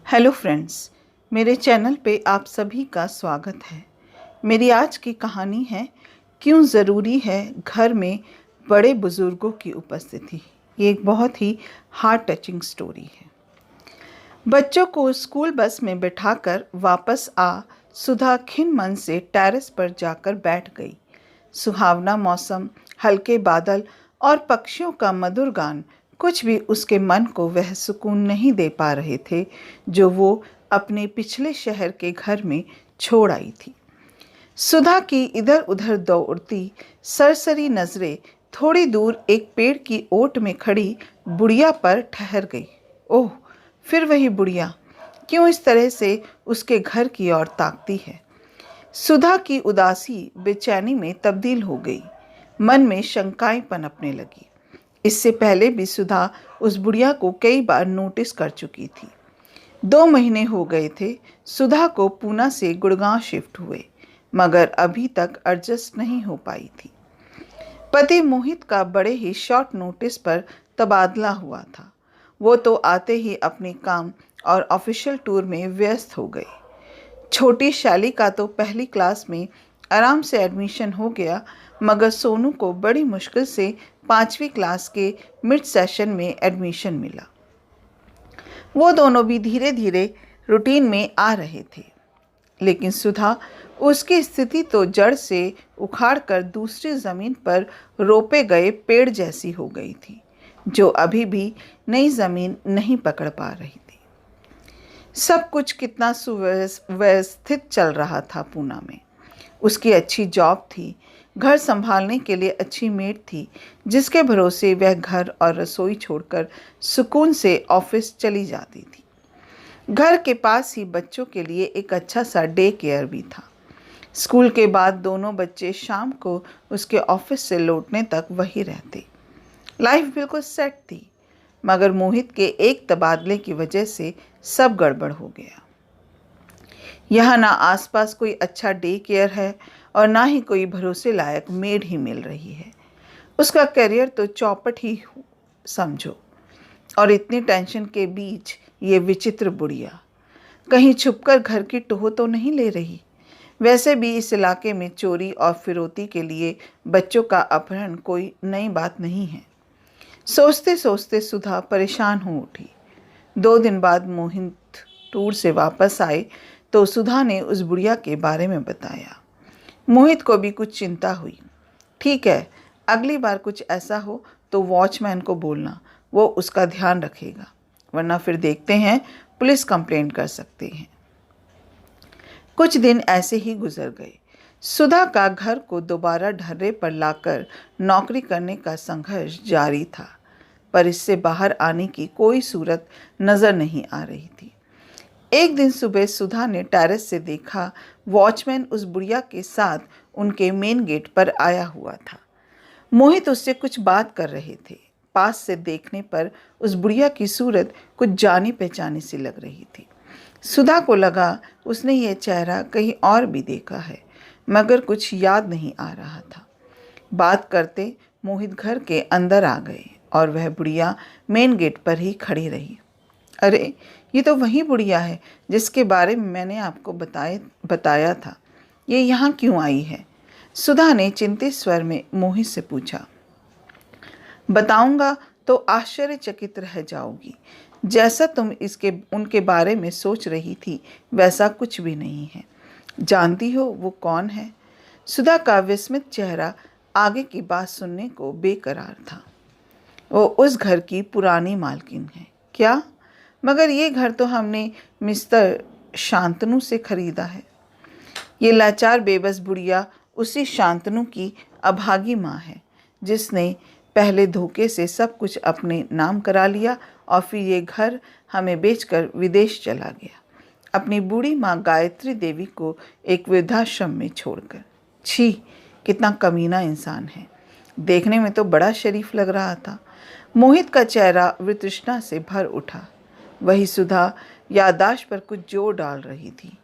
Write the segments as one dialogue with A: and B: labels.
A: Hello friends, मेरे channel पे आप सभी का स्वागत है। मेरी आज की कहानी है क्यों ज़रूरी है घर में बड़े बुज़ुर्गों की उपस्थिति। ये एक बहुत ही हार्ट टचिंग स्टोरी है। बच्चों को स्कूल बस में बिठाकर वापस आ सुधा खिन्न मन से टेरेस पर जाकर बैठ गई। सुहावना मौसम, हल्के बादल और पक्षियों का मधुर गान कुछ भी उसके मन को वह सुकून नहीं दे पा रहे थे जो वो अपने पिछले शहर के घर में छोड़ आई थी। सुधा की इधर उधर दौड़ती सरसरी नजरें थोड़ी दूर एक पेड़ की ओट में खड़ी बुढ़िया पर ठहर गई। ओह, फिर वही बुढ़िया क्यों इस तरह से उसके घर की ओर ताकती है। सुधा की उदासी बेचैनी में तब्दील हो गई। मन में शंकाएं पनपने लगी। इससे पहले भी सुधा उस बुढ़िया को कई बार नोटिस कर चुकी थी। 2 महीने हो गए थे सुधा को पूना से गुड़गांव शिफ्ट हुए, मगर अभी तक एडजस्ट नहीं हो पाई थी। पति मोहित का बड़े ही शॉर्ट नोटिस पर तबादला हुआ था। वो तो आते ही अपने काम और ऑफिशियल टूर में व्यस्त हो गए। छोटी शैली का तो पहली क्लास में आराम से एडमिशन हो गया, मगर सोनू को बड़ी मुश्किल से 5वीं क्लास के मिड सेशन में एडमिशन मिला। वो दोनों भी धीरे धीरे रूटीन में आ रहे थे, लेकिन सुधा उसकी स्थिति तो जड़ से उखाड़कर दूसरी ज़मीन पर रोपे गए पेड़ जैसी हो गई थी, जो अभी भी नई ज़मीन नहीं पकड़ पा रही थी। सब कुछ कितना सुव्यवस्थित चल रहा था पूना में। उसकी अच्छी जॉब थी, घर संभालने के लिए अच्छी मेड थी, जिसके भरोसे वह घर और रसोई छोड़कर सुकून से ऑफिस चली जाती थी। घर के पास ही बच्चों के लिए एक अच्छा सा डे केयर भी था। स्कूल के बाद दोनों बच्चे शाम को उसके ऑफिस से लौटने तक वही रहते। लाइफ बिल्कुल सेट थी, मगर मोहित के एक तबादले की वजह से सब गड़बड़ हो गया। यहाँ ना आसपास कोई अच्छा डे केयर है और ना ही कोई भरोसे लायक मेड ही मिल रही है। उसका करियर तो चौपट ही समझो। और इतनी टेंशन के बीच ये विचित्र बुढ़िया कहीं छुपकर घर की टोह तो नहीं ले रही। वैसे भी इस इलाके में चोरी और फिरौती के लिए बच्चों का अपहरण कोई नई बात नहीं है। सोचते सोचते सुधा परेशान हो उठी। 2 दिन बाद मोहित टूर से वापस आए तो सुधा ने उस बुढ़िया के बारे में बताया। मोहित को भी कुछ चिंता हुई। ठीक है, अगली बार कुछ ऐसा हो तो वॉचमैन को बोलना, वो उसका ध्यान रखेगा, वरना फिर देखते हैं पुलिस कंप्लेंट कर सकते हैं। कुछ दिन ऐसे ही गुजर गए। सुधा का घर को दोबारा ढर्रे पर लाकर नौकरी करने का संघर्ष जारी था, पर इससे बाहर आने की कोई सूरत नजर नहीं आ रही थी। एक दिन सुबह सुधा ने टेरेस से देखा वॉचमैन उस बुढ़िया के साथ उनके मेन गेट पर आया हुआ था। मोहित उससे कुछ बात कर रहे थे। पास से देखने पर उस बुढ़िया की सूरत कुछ जानी पहचानी सी लग रही थी। सुधा को लगा उसने ये चेहरा कहीं और भी देखा है, मगर कुछ याद नहीं आ रहा था। बात करते मोहित घर के अंदर आ गए और वह बुढ़िया मेन गेट पर ही खड़ी रही। अरे, ये तो वही बुढ़िया है जिसके बारे में मैंने आपको बताया था। ये यहाँ क्यों आई है? सुधा ने चिंतित स्वर में मोहित से पूछा। बताऊंगा तो आश्चर्यचकित रह जाओगी। जैसा तुम उनके बारे में सोच रही थी वैसा कुछ भी नहीं है। जानती हो वो कौन है? सुधा का विस्मित चेहरा आगे की बात सुनने को बेकरार था। वो उस घर की पुरानी मालकिन है। क्या? मगर ये घर तो हमने मिस्टर शांतनु से खरीदा है। ये लाचार बेबस बुढ़िया उसी शांतनु की अभागी माँ है, जिसने पहले धोखे से सब कुछ अपने नाम करा लिया और फिर ये घर हमें बेचकर विदेश चला गया, अपनी बूढ़ी माँ गायत्री देवी को एक वृद्धाश्रम में छोड़कर। छी, कितना कमीना इंसान है। देखने में तो बड़ा शरीफ लग रहा था। मोहित का चेहरा वितृष्णा से भर उठा। वही सुधा याददाश्त पर कुछ जोर डाल रही थी।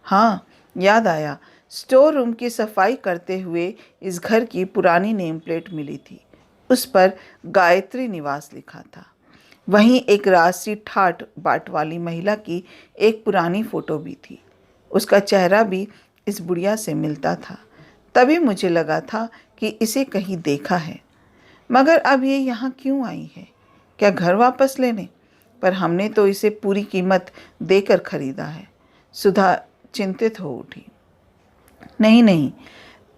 A: हाँ, याद आया। स्टोर रूम की सफाई करते हुए इस घर की पुरानी नेम प्लेट मिली थी। उस पर गायत्री निवास लिखा था। वहीं एक राशि ठाट बाट वाली महिला की एक पुरानी फोटो भी थी। उसका चेहरा भी इस बुढ़िया से मिलता था। तभी मुझे लगा था कि इसे कहीं देखा है, मगर अब ये यहाँ क्यों आई है? क्या घर वापस लेने? पर हमने तो इसे पूरी कीमत देकर खरीदा है। सुधा चिंतित हो उठी। नहीं नहीं,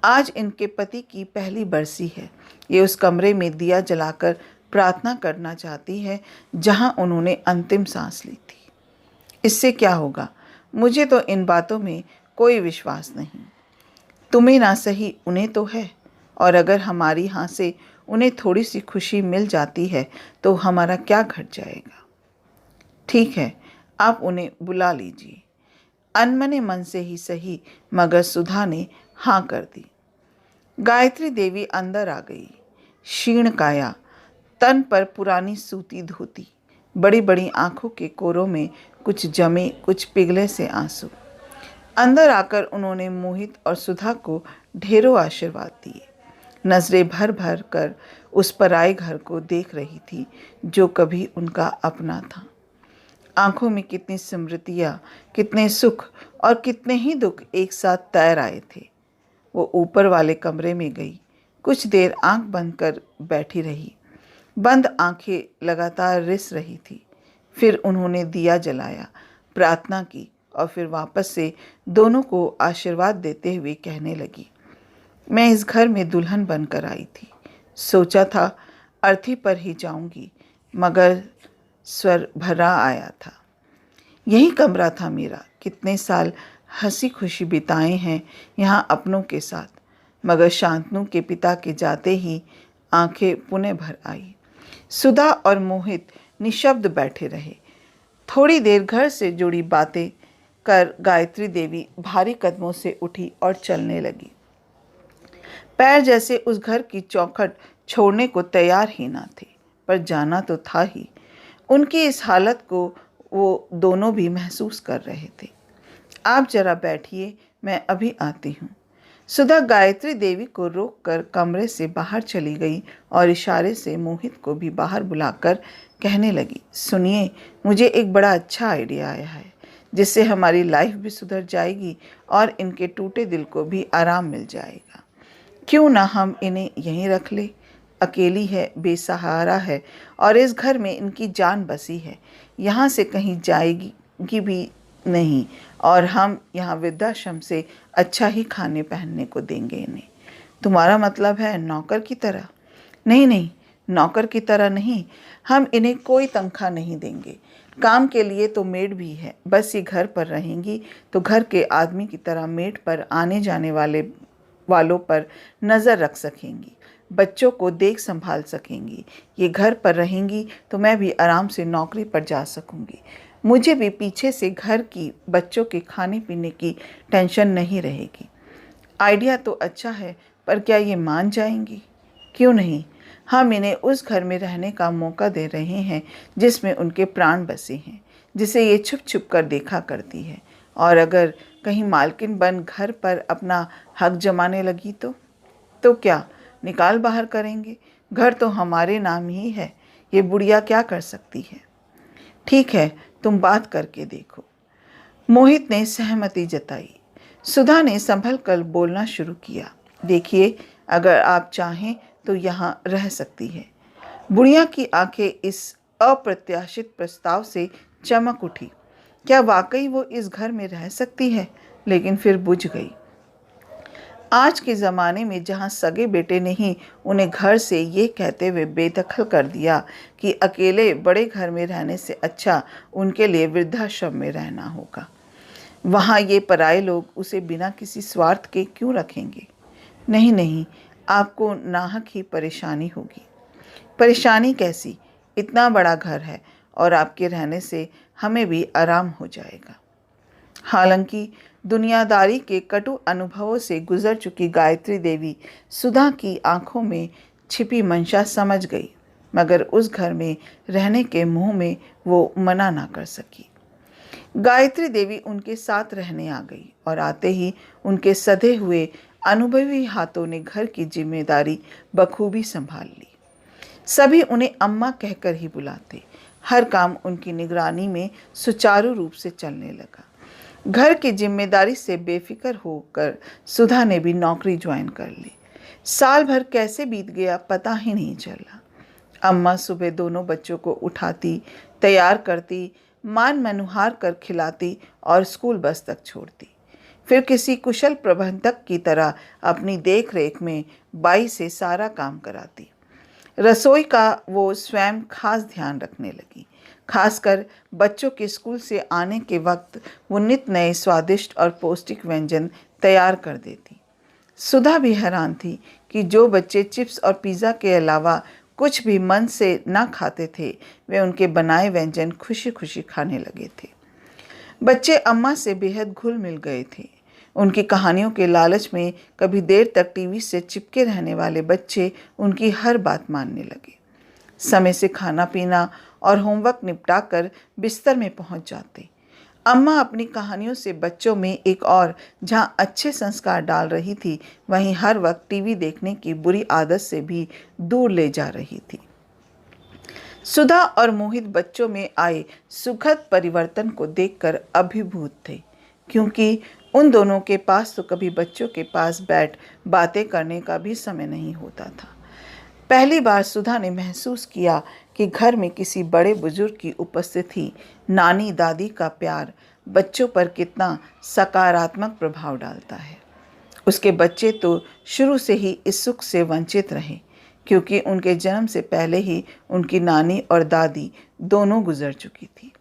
A: आज इनके पति की पहली बरसी है। ये उस कमरे में दिया जलाकर प्रार्थना करना चाहती है जहां उन्होंने अंतिम सांस ली थी। इससे क्या होगा? मुझे तो इन बातों में कोई विश्वास नहीं। तुम्हें ना सही उन्हें तो है, और अगर हमारी यहाँ से उन्हें थोड़ी सी खुशी मिल जाती है तो हमारा क्या घट जाएगा। ठीक है, आप उन्हें बुला लीजिए। अनमने मन से ही सही, मगर सुधा ने हाँ कर दी। गायत्री देवी अंदर आ गई। क्षीण काया, तन पर पुरानी सूती धोती, बड़ी बड़ी आंखों के कोरों में कुछ जमे कुछ पिघले से आंसू। अंदर आकर उन्होंने मोहित और सुधा को ढेरों आशीर्वाद दिए। नजरें भर भर कर उस पराए घर को देख रही थी जो कभी उनका अपना था। आंखों में कितनी स्मृतियाँ, कितने सुख और कितने ही दुख एक साथ तैर आए थे। वो ऊपर वाले कमरे में गई। कुछ देर आंख बंद कर बैठी रही। बंद आंखें लगातार रिस रही थी। फिर उन्होंने दिया जलाया, प्रार्थना की और फिर वापस से दोनों को आशीर्वाद देते हुए कहने लगी, मैं इस घर में दुल्हन बनकर आई थी। सोचा था अर्थी पर ही जाऊंगी, मगर स्वर भरा आया था। यही कमरा था मेरा। कितने साल हंसी खुशी बिताए हैं यहाँ अपनों के साथ, मगर शांतनु के पिता के जाते ही आंखें पुनः भर आई। सुधा और मोहित निशब्द बैठे रहे। थोड़ी देर घर से जुड़ी बातें कर गायत्री देवी भारी कदमों से उठी और चलने लगी। पैर जैसे उस घर की चौखट छोड़ने को तैयार ही ना थे, पर जाना तो था ही। उनकी इस हालत को वो दोनों भी महसूस कर रहे थे। आप जरा बैठिए, मैं अभी आती हूँ। सुधा गायत्री देवी को रोककर कमरे से बाहर चली गई और इशारे से मोहित को भी बाहर बुलाकर कहने लगी, सुनिए, मुझे एक बड़ा अच्छा आइडिया आया है जिससे हमारी लाइफ भी सुधर जाएगी और इनके टूटे दिल को भी आराम मिल जाएगा। क्यों ना हम इन्हें यहीं रख ले? अकेली है, बेसहारा है और इस घर में इनकी जान बसी है। यहाँ से कहीं जाएगी भी नहीं और हम यहाँ वृद्धाश्रम से अच्छा ही खाने पहनने को देंगे इन्हें। तुम्हारा मतलब है नौकर की तरह? नहीं नहीं, नौकर की तरह नहीं। हम इन्हें कोई तनख्वाह नहीं देंगे। काम के लिए तो मेड भी है। बस ये घर पर रहेंगी तो घर के आदमी की तरह मेड पर आने जाने वालों पर नज़र रख सकेंगी, बच्चों को देख संभाल सकेंगी। ये घर पर रहेंगी तो मैं भी आराम से नौकरी पर जा सकूंगी। मुझे भी पीछे से घर की बच्चों के खाने पीने की टेंशन नहीं रहेगी। आइडिया तो अच्छा है, पर क्या ये मान जाएंगी? क्यों नहीं, हम इन्हें उस घर में रहने का मौका दे रहे हैं जिसमें उनके प्राण बसे हैं, जिसे ये छुप छुप कर देखा करती है। और अगर कहीं मालकिन बन घर पर अपना हक जमाने लगी तो क्या निकाल बाहर करेंगे? घर तो हमारे नाम ही है। ये बुढ़िया क्या कर सकती है? ठीक है, तुम बात करके देखो। मोहित ने सहमति जताई। सुधा ने संभल कर बोलना शुरू किया, देखिए, अगर आप चाहें तो यहाँ रह सकती है। बुढ़िया की आंखें इस अप्रत्याशित प्रस्ताव से चमक उठी। क्या वाकई वो इस घर में रह सकती है? लेकिन फिर बुझ गई। आज के ज़माने में जहाँ सगे बेटे ने ही उन्हें घर से ये कहते हुए बेदखल कर दिया कि अकेले बड़े घर में रहने से अच्छा उनके लिए वृद्धाश्रम में रहना होगा, वहाँ ये पराए लोग उसे बिना किसी स्वार्थ के क्यों रखेंगे? नहीं नहीं, आपको नाहक ही परेशानी होगी। परेशानी कैसी? इतना बड़ा घर है और आपके रहने से हमें भी आराम हो जाएगा। हालांकि दुनियादारी के कटु अनुभवों से गुजर चुकी गायत्री देवी सुधा की आंखों में छिपी मंशा समझ गई, मगर उस घर में रहने के मुंह में वो मना ना कर सकी। गायत्री देवी उनके साथ रहने आ गई और आते ही उनके सधे हुए अनुभवी हाथों ने घर की जिम्मेदारी बखूबी संभाल ली। सभी उन्हें अम्मा कहकर ही बुलाते। हर काम उनकी निगरानी में सुचारू रूप से चलने लगा। घर की जिम्मेदारी से बेफिक्र होकर सुधा ने भी नौकरी ज्वाइन कर ली। साल भर कैसे बीत गया पता ही नहीं चला। अम्मा सुबह दोनों बच्चों को उठाती, तैयार करती, मान मनुहार कर खिलाती और स्कूल बस तक छोड़ती। फिर किसी कुशल प्रबंधक की तरह अपनी देख रेख में बाई से सारा काम कराती। रसोई का वो स्वयं खास ध्यान रखने लगी। खासकर बच्चों के स्कूल से आने के वक्त वो नित नए स्वादिष्ट और पौष्टिक व्यंजन तैयार कर देती। सुधा भी हैरान थी कि जो बच्चे चिप्स और पिज़्ज़ा के अलावा कुछ भी मन से ना खाते थे, वे उनके बनाए व्यंजन खुशी खुशी खाने लगे थे। बच्चे अम्मा से बेहद घुल मिल गए थे। उनकी कहानियों के लालच में कभी देर तक टीवी से चिपके रहने वाले बच्चे उनकी हर बात मानने लगे। समय से खाना पीना और होमवर्क निपटाकर बिस्तर में पहुंच जाते। अम्मा अपनी कहानियों से बच्चों में एक और जहां अच्छे संस्कार डाल रही थी, वहीं हर वक्त टीवी देखने की बुरी आदत से भी दूर ले जा रही थी। सुधा और मोहित बच्चों में आए सुखद परिवर्तन को देखकर अभिभूत थे, क्योंकि उन दोनों के पास तो कभी बच्चों के पास बैठ बातें करने का भी समय नहीं होता था। पहली बार सुधा ने महसूस किया कि घर में किसी बड़े बुजुर्ग की उपस्थिति, नानी दादी का प्यार बच्चों पर कितना सकारात्मक प्रभाव डालता है। उसके बच्चे तो शुरू से ही इस सुख से वंचित रहे, क्योंकि उनके जन्म से पहले ही उनकी नानी और दादी दोनों गुजर चुकी थी।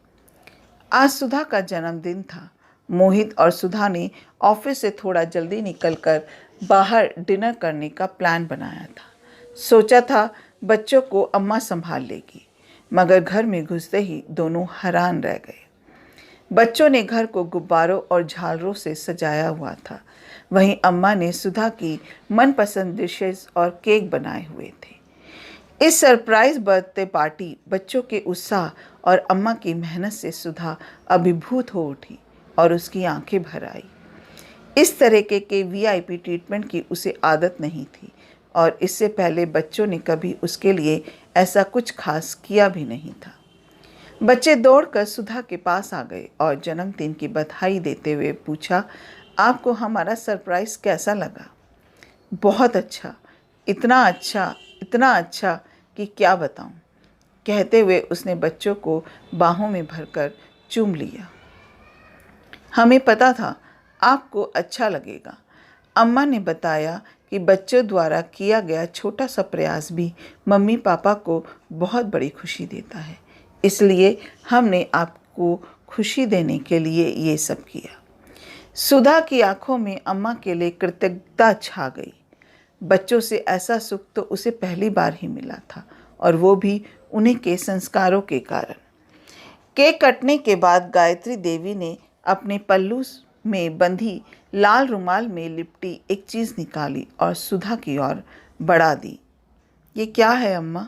A: आज सुधा का जन्मदिन था। मोहित और सुधा ने ऑफिस से थोड़ा जल्दी निकलकर बाहर डिनर करने का प्लान बनाया था। सोचा था बच्चों को अम्मा संभाल लेगी, मगर घर में घुसते ही दोनों हैरान रह गए। बच्चों ने घर को गुब्बारों और झालरों से सजाया हुआ था। वहीं अम्मा ने सुधा की मनपसंद डिशेस और केक बनाए हुए थे। इस सरप्राइज बर्थडे पार्टी, बच्चों के उत्साह और अम्मा की मेहनत से सुधा अभिभूत हो उठी और उसकी आंखें भर आई। इस तरह के वीआईपी ट्रीटमेंट की उसे आदत नहीं थी और इससे पहले बच्चों ने कभी उसके लिए ऐसा कुछ खास किया भी नहीं था। बच्चे दौड़कर सुधा के पास आ गए और जन्मदिन की बधाई देते हुए पूछा, आपको हमारा सरप्राइज कैसा लगा? बहुत अच्छा, इतना अच्छा कि क्या बताऊं, कहते हुए उसने बच्चों को बाहों में भरकर चूम लिया। हमें पता था आपको अच्छा लगेगा। अम्मा ने बताया कि बच्चों द्वारा किया गया छोटा सा प्रयास भी मम्मी पापा को बहुत बड़ी खुशी देता है, इसलिए हमने आपको खुशी देने के लिए ये सब किया। सुधा की आंखों में अम्मा के लिए कृतज्ञता छा गई। बच्चों से ऐसा सुख तो उसे पहली बार ही मिला था, और वो भी उन्हीं के संस्कारों के कारण। केक कटने के बाद गायत्री देवी ने अपने पल्लू में बंधी लाल रुमाल में लिपटी एक चीज़ निकाली और सुधा की ओर बढ़ा दी। ये क्या है अम्मा?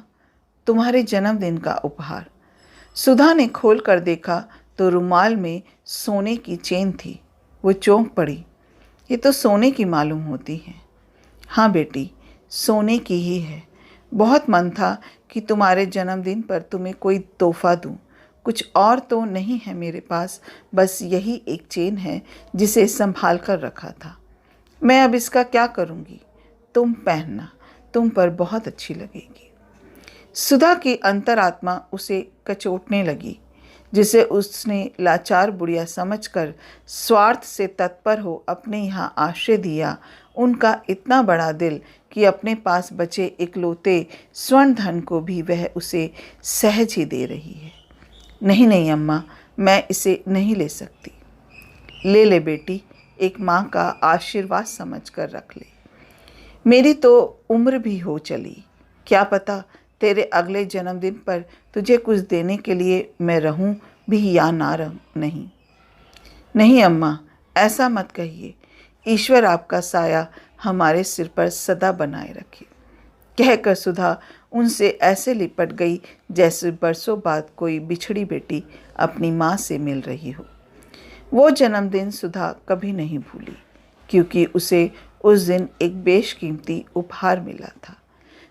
A: तुम्हारे जन्मदिन का उपहार। सुधा ने खोल कर देखा तो रुमाल में सोने की चेन थी। वो चौंक पड़ी। ये तो सोने की मालूम होती है। हाँ बेटी, सोने की ही है। बहुत मन था कि तुम्हारे जन्मदिन पर तुम्हें कोई तोहफा दूं। कुछ और तो नहीं है मेरे पास, बस यही एक चेन है जिसे संभाल कर रखा था। मैं अब इसका क्या करूँगी? तुम पहनना, तुम पर बहुत अच्छी लगेगी। सुधा की अंतरात्मा उसे कचोटने लगी, जिसे उसने लाचार बुढ़िया समझकर स्वार्थ से तत्पर हो अपने यहाँ आश्रय दिया। उनका इतना बड़ा दिल कि अपने पास बचे इकलौते स्वर्ण धन को भी वह उसे सहज ही दे रही है। नहीं अम्मा, मैं इसे नहीं ले सकती। ले बेटी, एक माँ का आशीर्वाद समझ कर रख ले। मेरी तो उम्र भी हो चली, क्या पता तेरे अगले जन्मदिन पर तुझे कुछ देने के लिए मैं रहूं भी या ना रहूं। नहीं अम्मा, ऐसा मत कहिए। ईश्वर आपका साया हमारे सिर पर सदा बनाए रखे। कहकर सुधा उनसे ऐसे लिपट गई जैसे बरसों बाद कोई बिछड़ी बेटी अपनी माँ से मिल रही हो। वो जन्मदिन सुधा कभी नहीं भूली, क्योंकि उसे उस दिन एक बेशकीमती उपहार मिला था,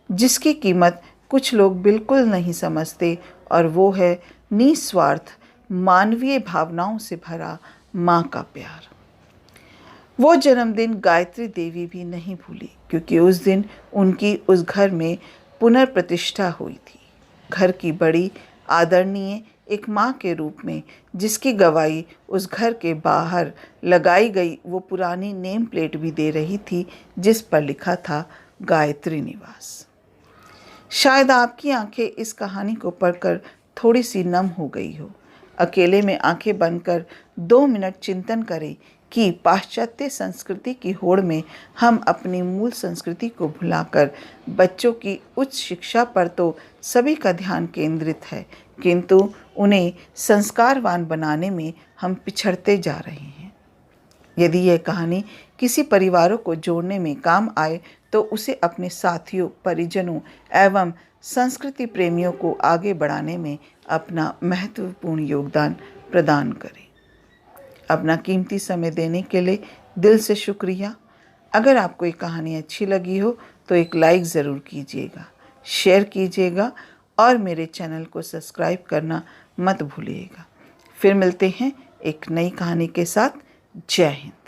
A: जिसकी कीमत कुछ लोग बिल्कुल नहीं समझते, और वो है निस्वार्थ मानवीय भावनाओं से भरा माँ का प्यार। वो जन्मदिन गायत्री देवी भी नहीं भूली, क्योंकि उस दिन उनकी उस घर में पुनर्प्रतिष्ठा हुई थी। घर की बड़ी आदरणीय एक माँ के रूप में, जिसकी गवाही उस घर के बाहर लगाई गई वो पुरानी नेम प्लेट भी दे रही थी, जिस पर लिखा था गायत्री निवास। शायद आपकी आंखें इस कहानी को पढ़कर थोड़ी सी नम हो गई हो। अकेले में आंखें बंद कर 2 मिनट चिंतन करें कि पाश्चात्य संस्कृति की होड़ में हम अपनी मूल संस्कृति को भुलाकर बच्चों की उच्च शिक्षा पर तो सभी का ध्यान केंद्रित है, किंतु उन्हें संस्कारवान बनाने में हम पिछड़ते जा रहे हैं। यदि यह कहानी किसी परिवारों को जोड़ने में काम आए तो उसे अपने साथियों, परिजनों एवं संस्कृति प्रेमियों को आगे बढ़ाने में अपना महत्वपूर्ण योगदान प्रदान करें। अपना कीमती समय देने के लिए दिल से शुक्रिया। अगर आपको ये कहानी अच्छी लगी हो तो एक लाइक ज़रूर कीजिएगा, शेयर कीजिएगा और मेरे चैनल को सब्सक्राइब करना मत भूलिएगा। फिर मिलते हैं एक नई कहानी के साथ। जय हिंद।